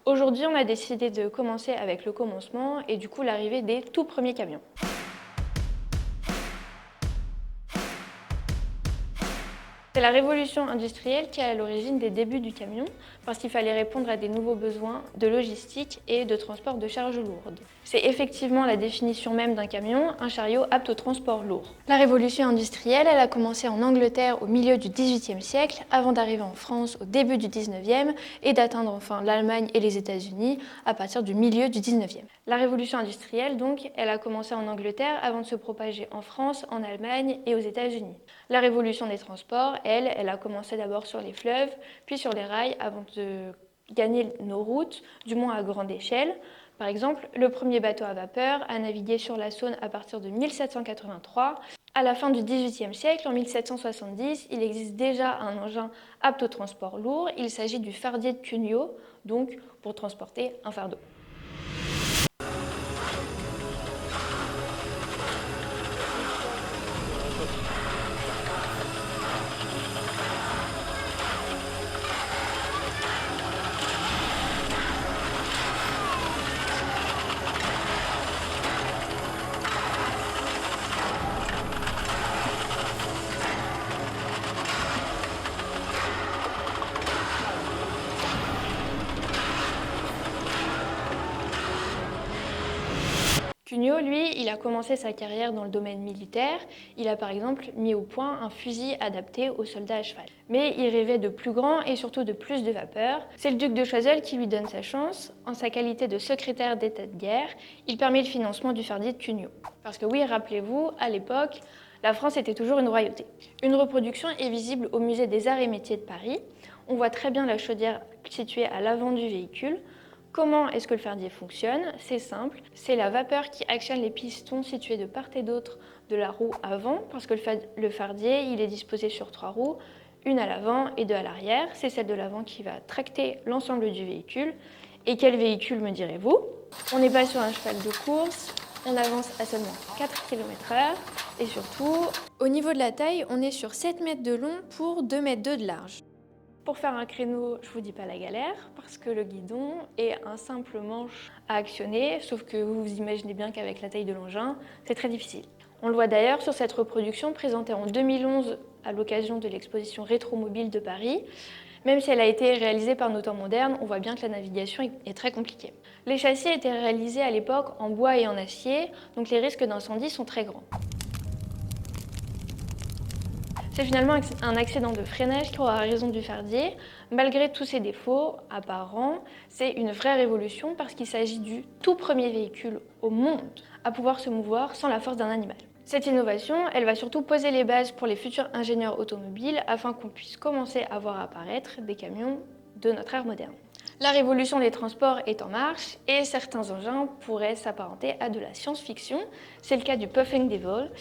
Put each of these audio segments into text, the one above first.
Aujourd'hui, on a décidé de commencer avec le commencement et du coup l'arrivée des tout premiers camions. C'est la révolution industrielle qui est à l'origine des débuts du camion, parce qu'il fallait répondre à des nouveaux besoins de logistique et de transport de charges lourdes. C'est effectivement la définition même d'un camion, un chariot apte au transport lourd. La révolution industrielle, elle a commencé en Angleterre au milieu du XVIIIe siècle, avant d'arriver en France au début du XIXe et d'atteindre enfin l'Allemagne et les États-Unis à partir du milieu du XIXe. La révolution industrielle, donc, elle a commencé en Angleterre avant de se propager en France, en Allemagne et aux États-Unis. La révolution des transports, elle a commencé d'abord sur les fleuves, puis sur les rails avant de gagner nos routes, du moins à grande échelle. Par exemple, le premier bateau à vapeur a navigué sur la Saône à partir de 1783. À la fin du XVIIIe siècle, en 1770, il existe déjà un engin apte au transport lourd. Il s'agit du fardier de Cugnot, donc pour transporter un fardeau. Cugnot, lui, il a commencé sa carrière dans le domaine militaire. Il a par exemple mis au point un fusil adapté aux soldats à cheval. Mais il rêvait de plus grand et surtout de plus de vapeur. C'est le duc de Choiseul qui lui donne sa chance. En sa qualité de secrétaire d'état de guerre, il permet le financement du fardier de Cugnot. Parce que oui, rappelez-vous, à l'époque, la France était toujours une royauté. Une reproduction est visible au musée des Arts et Métiers de Paris. On voit très bien la chaudière située à l'avant du véhicule. Comment est-ce que le fardier fonctionne? C'est simple, c'est la vapeur qui actionne les pistons situés de part et d'autre de la roue avant, parce que le fardier, il est disposé sur 3 roues, une à l'avant et 2 à l'arrière. C'est celle de l'avant qui va tracter l'ensemble du véhicule. Et quel véhicule, me direz-vous? On n'est pas sur un cheval de course, on avance à seulement 4 km/h. Et surtout, au niveau de la taille, on est sur 7 mètres de long pour 2,2 mètres de large. Pour faire un créneau, je vous dis pas la galère, parce que le guidon est un simple manche à actionner, sauf que vous vous imaginez bien qu'avec la taille de l'engin, c'est très difficile. On le voit d'ailleurs sur cette reproduction présentée en 2011 à l'occasion de l'exposition Rétromobile de Paris. Même si elle a été réalisée par nos temps modernes, on voit bien que la navigation est très compliquée. Les châssis étaient réalisés à l'époque en bois et en acier, donc les risques d'incendie sont très grands. C'est finalement un accident de freinage qui aura raison du fardier. Malgré tous ses défauts apparents, c'est une vraie révolution parce qu'il s'agit du tout premier véhicule au monde à pouvoir se mouvoir sans la force d'un animal. Cette innovation, elle va surtout poser les bases pour les futurs ingénieurs automobiles afin qu'on puisse commencer à voir apparaître des camions de notre ère moderne. La révolution des transports est en marche et certains engins pourraient s'apparenter à de la science-fiction. C'est le cas du Puffing Devil,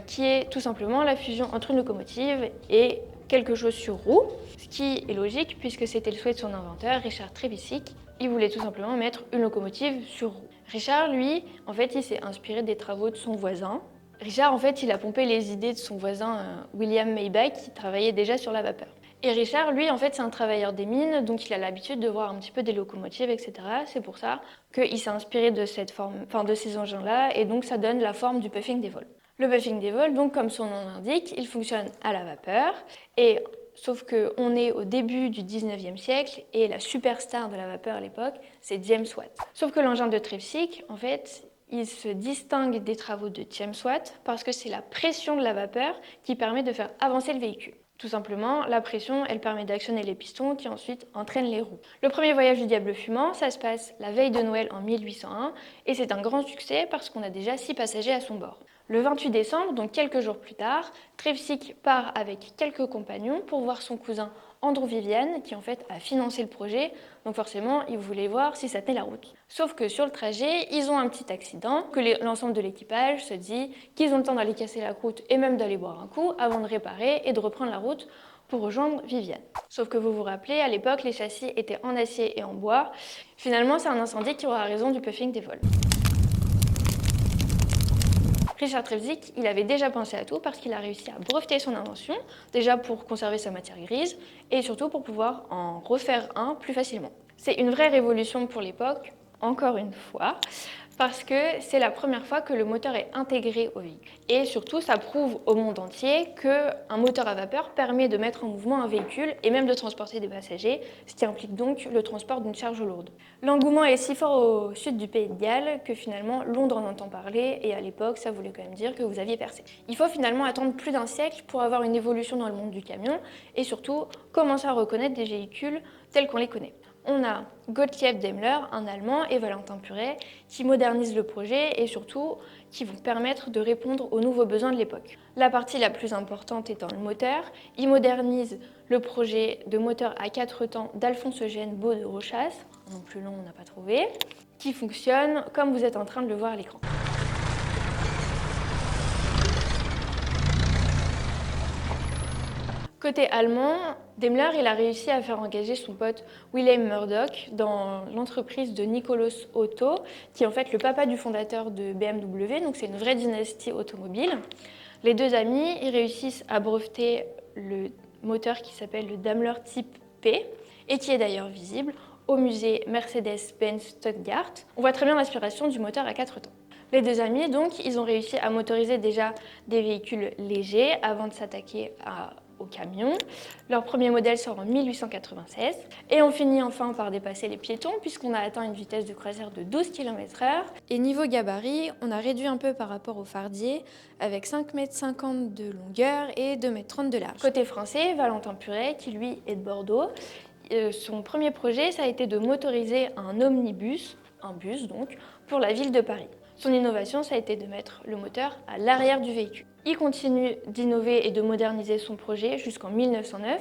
qui est tout simplement la fusion entre une locomotive et quelque chose sur roue, ce qui est logique puisque c'était le souhait de son inventeur, Richard Trevithick. Il voulait tout simplement mettre une locomotive sur roue. Richard, lui, en fait, il s'est inspiré des travaux de son voisin. Richard, en fait, il a pompé les idées de son voisin William Maybach, qui travaillait déjà sur la vapeur. Et Richard, lui, en fait, c'est un travailleur des mines, donc il a l'habitude de voir un petit peu des locomotives, etc. C'est pour ça qu'il s'est inspiré de cette forme, de ces engins-là, et donc ça donne la forme du Puffing Devil. Le Puffing Devil, donc comme son nom l'indique, il fonctionne à la vapeur, et sauf qu'on est au début du 19e siècle, et la superstar de la vapeur à l'époque, c'est James Watt. Sauf que l'engin de Trevithick, en fait, il se distingue des travaux de James Watt parce que c'est la pression de la vapeur qui permet de faire avancer le véhicule. Tout simplement, la pression, elle permet d'actionner les pistons qui ensuite entraînent les roues. Le premier voyage du diable fumant, ça se passe la veille de Noël en 1801 et c'est un grand succès parce qu'on a déjà 6 passagers à son bord. Le 28 décembre, donc quelques jours plus tard, Trevithick part avec quelques compagnons pour voir son cousin Andrew Vivian, qui en fait a financé le projet, donc forcément il voulait voir si ça tenait la route. Sauf que sur le trajet, ils ont un petit accident, que l'ensemble de l'équipage se dit qu'ils ont le temps d'aller casser la croûte et même d'aller boire un coup avant de réparer et de reprendre la route pour rejoindre Vivian. Sauf que vous vous rappelez, à l'époque, les châssis étaient en acier et en bois. Finalement, c'est un incendie qui aura raison du Puffing Devil. Richard Trevithick, il avait déjà pensé à tout parce qu'il a réussi à breveter son invention, déjà pour conserver sa matière grise et surtout pour pouvoir en refaire un plus facilement. C'est une vraie révolution pour l'époque, encore une fois, parce que c'est la première fois que le moteur est intégré au véhicule. Et surtout, ça prouve au monde entier qu'un moteur à vapeur permet de mettre en mouvement un véhicule et même de transporter des passagers, ce qui implique donc le transport d'une charge lourde. L'engouement est si fort au sud du Pays de Galles que finalement Londres en entend parler et à l'époque, ça voulait quand même dire que vous aviez percé. Il faut finalement attendre plus d'un siècle pour avoir une évolution dans le monde du camion et surtout commencer à reconnaître des véhicules tels qu'on les connaît. On a Gottlieb Daimler, un Allemand, et Valentin Puret, qui modernisent le projet et surtout qui vont permettre de répondre aux nouveaux besoins de l'époque. La partie la plus importante étant le moteur, ils modernisent le projet de moteur à 4 temps d'Alphonse Eugène Beau de Rochas, non plus long, on n'a pas trouvé, qui fonctionne comme vous êtes en train de le voir à l'écran. Côté allemand, Daimler il a réussi à faire engager son pote Wilhelm Murdoch dans l'entreprise de Nikolaus Otto, qui est en fait le papa du fondateur de BMW, donc c'est une vraie dynastie automobile. Les deux amis ils réussissent à breveter le moteur qui s'appelle le Daimler Type P, et qui est d'ailleurs visible au musée Mercedes-Benz Stuttgart. On voit très bien l'inspiration du moteur à 4 temps. Les deux amis, donc, ils ont réussi à motoriser déjà des véhicules légers avant de s'attaquer aux camions. Leur premier modèle sort en 1896 et on finit enfin par dépasser les piétons puisqu'on a atteint une vitesse de croisière de 12 km/h. Et niveau gabarit, on a réduit un peu par rapport au fardier avec 5,50 m de longueur et 2,30 m de large. Côté français, Valentin Puret, qui lui est de Bordeaux, son premier projet, ça a été de motoriser un omnibus, un bus donc, pour la ville de Paris. Son innovation, ça a été de mettre le moteur à l'arrière du véhicule. Il continue d'innover et de moderniser son projet jusqu'en 1909.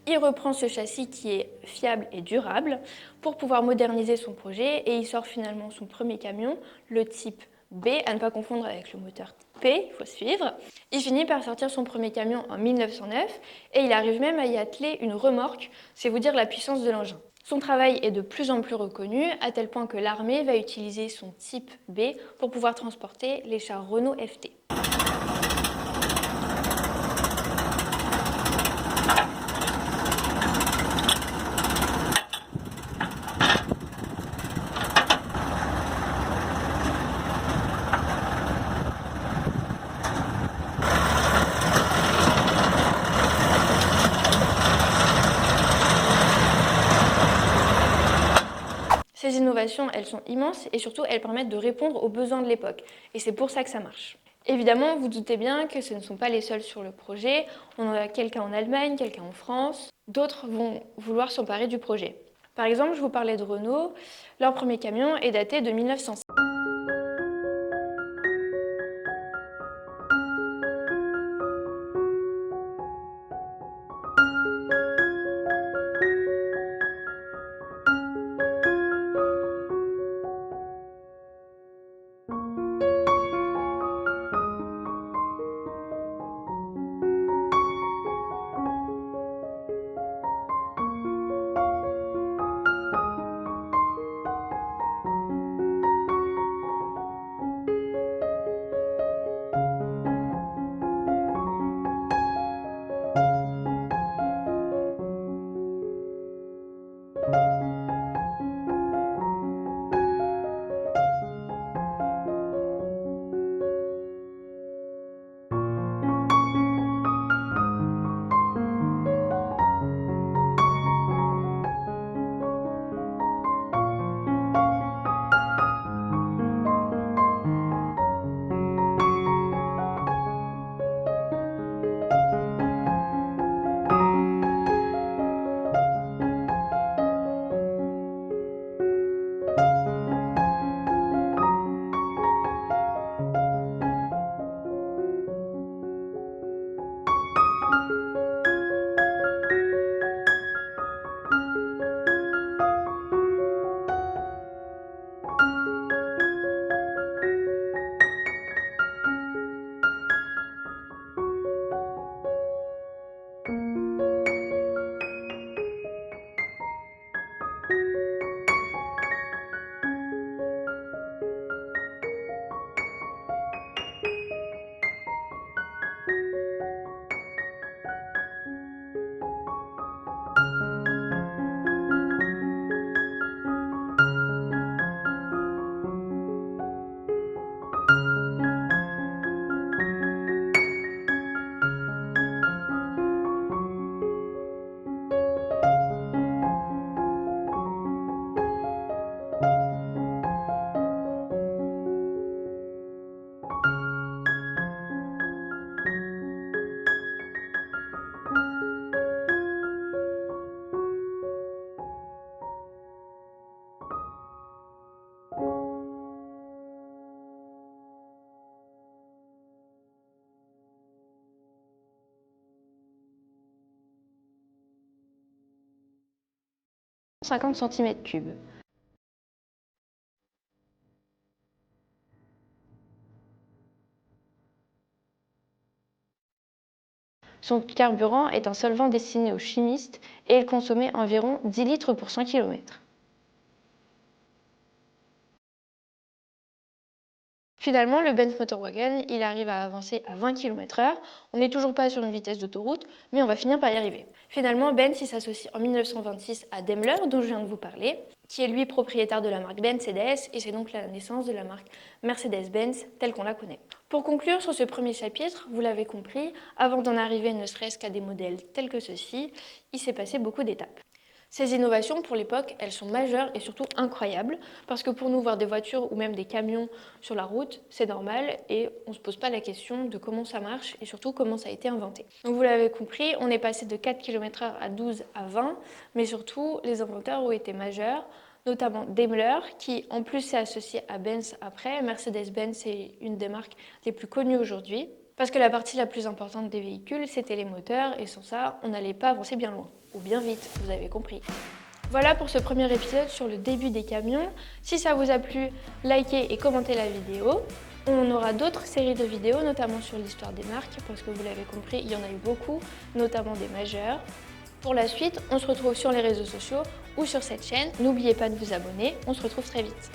Il reprend ce châssis qui est fiable et durable pour pouvoir moderniser son projet et il sort finalement son premier camion, le type B, à ne pas confondre avec le moteur P, il faut suivre. Il finit par sortir son premier camion en 1909 et il arrive même à y atteler une remorque, c'est vous dire la puissance de l'engin. Son travail est de plus en plus reconnu, à tel point que l'armée va utiliser son type B pour pouvoir transporter les chars Renault FT. Ces innovations, elles sont immenses et surtout, elles permettent de répondre aux besoins de l'époque. Et c'est pour ça que ça marche. Évidemment, vous doutez bien que ce ne sont pas les seuls sur le projet. On en a quelqu'un en Allemagne, quelqu'un en France. D'autres vont vouloir s'emparer du projet. Par exemple, je vous parlais de Renault. Leur premier camion est daté de 1905. 50 cm3. Son carburant est un solvant destiné aux chimistes et il consommait environ 10 litres pour 100 km. Finalement, le Benz Motorwagen, il arrive à avancer à 20 km/h. On n'est toujours pas sur une vitesse d'autoroute, mais on va finir par y arriver. Finalement, Benz s'associe en 1926 à Daimler, dont je viens de vous parler, qui est lui propriétaire de la marque Mercedes, et c'est donc la naissance de la marque Mercedes-Benz telle qu'on la connaît. Pour conclure sur ce premier chapitre, vous l'avez compris, avant d'en arriver ne serait-ce qu'à des modèles tels que ceux-ci, il s'est passé beaucoup d'étapes. Ces innovations, pour l'époque, elles sont majeures et surtout incroyables, parce que pour nous, voir des voitures ou même des camions sur la route, c'est normal et on ne se pose pas la question de comment ça marche et surtout comment ça a été inventé. Donc vous l'avez compris, on est passé de 4 km/h à 12 à 20, mais surtout, les inventeurs ont été majeurs, notamment Daimler, qui en plus s'est associé à Benz après. Mercedes-Benz est une des marques les plus connues aujourd'hui, parce que la partie la plus importante des véhicules, c'était les moteurs, et sans ça, on n'allait pas avancer bien loin. Ou bien vite, vous avez compris. Voilà pour ce premier épisode sur le début des camions. Si ça vous a plu, likez et commentez la vidéo. On aura d'autres séries de vidéos, notamment sur l'histoire des marques, parce que vous l'avez compris, il y en a eu beaucoup, notamment des majeures. Pour la suite, on se retrouve sur les réseaux sociaux ou sur cette chaîne. N'oubliez pas de vous abonner, on se retrouve très vite.